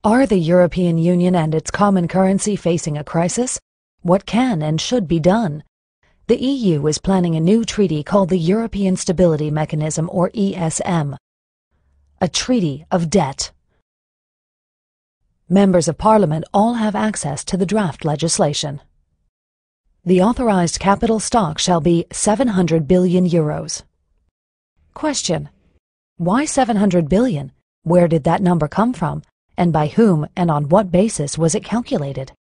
Are the European Union and its common currency facing a crisis? What can and should be done? The EU is planning a new treaty called the European Stability Mechanism, or ESM. A treaty of debt. Members of Parliament all have access to the draft legislation. The authorized capital stock shall be 700 billion euros. Question: why 700 billion? Where did that number come from? And by whom and on what basis was it calculated?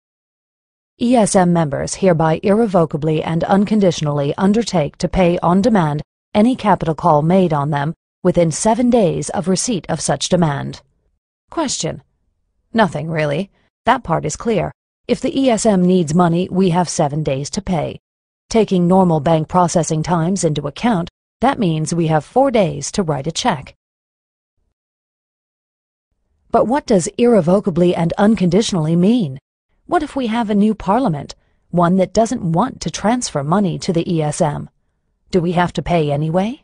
ESM members hereby irrevocably and unconditionally undertake to pay on demand any capital call made on them within 7 days of receipt of such demand. Question: nothing really. That part is clear. If the ESM needs money, we have 7 days to pay. Taking normal bank processing times into account, that means we have 4 days to write a check. But what does irrevocably and unconditionally mean? What if we have a new parliament, one that doesn't want to transfer money to the ESM? Do we have to pay anyway?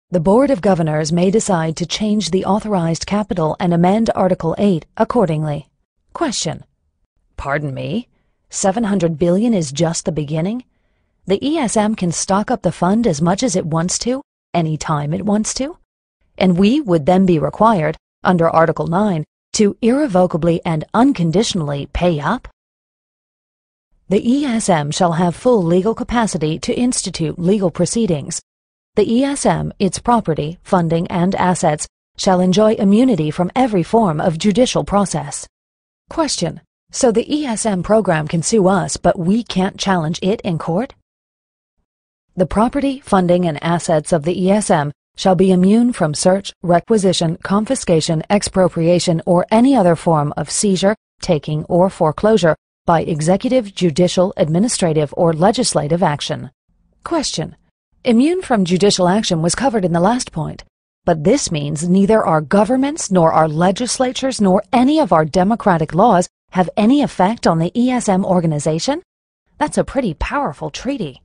The Board of Governors may decide to change the authorized capital and amend Article 8 accordingly. Question: pardon me? 700 billion is just the beginning? The ESM can stock up the fund as much as it wants to, any time it wants to? And we would then be required, under Article 9, to irrevocably and unconditionally pay up? The ESM shall have full legal capacity to institute legal proceedings. The ESM, its property, funding, and assets shall enjoy immunity from every form of judicial process. Question: so the ESM program can sue us, but we can't challenge it in court? The property, funding, and assets of the ESM shall be immune from search, requisition, confiscation, expropriation, or any other form of seizure, taking, or foreclosure by executive, judicial, administrative, or legislative action. Question: immune from judicial action was covered in the last point, but this means neither our governments, nor our legislatures, nor any of our democratic laws have any effect on the ESM organization? That's a pretty powerful treaty.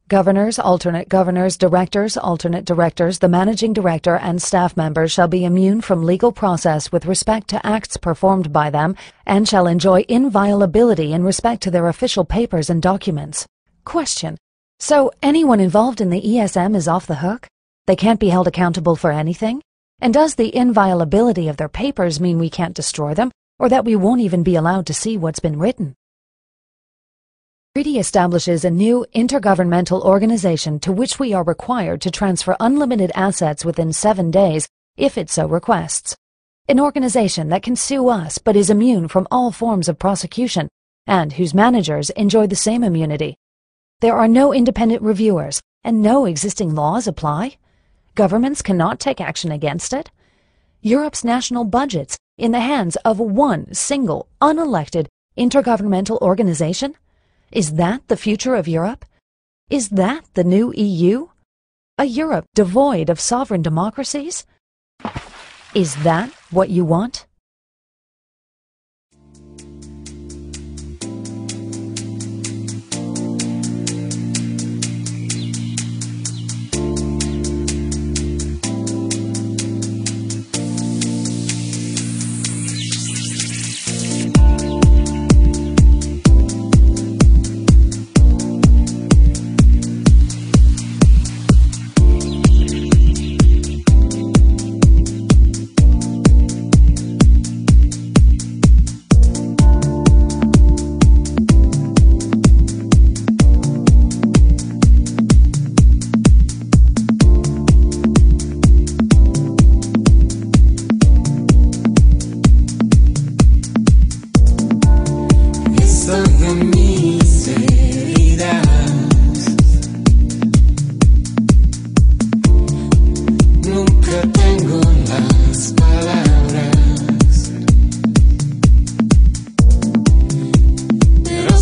Governors, alternate governors, directors, alternate directors, the managing director, and staff members shall be immune from legal process with respect to acts performed by them, and shall enjoy inviolability in respect to their official papers and documents. Question: so anyone involved in the ESM is off the hook? They can't be held accountable for anything? And does the inviolability of their papers mean we can't destroy them, or that we won't even be allowed to see what's been written? The treaty establishes a new intergovernmental organization to which we are required to transfer unlimited assets within 7 days if it so requests. An organization that can sue us but is immune from all forms of prosecution, and whose managers enjoy the same immunity. There are no independent reviewers, and no existing laws apply. Governments cannot take action against it. Europe's national budgets in the hands of one single, unelected, intergovernmental organization? Is that the future of Europe? Is that the new EU? A Europe devoid of sovereign democracies? Is that what you want?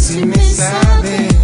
Si me sabe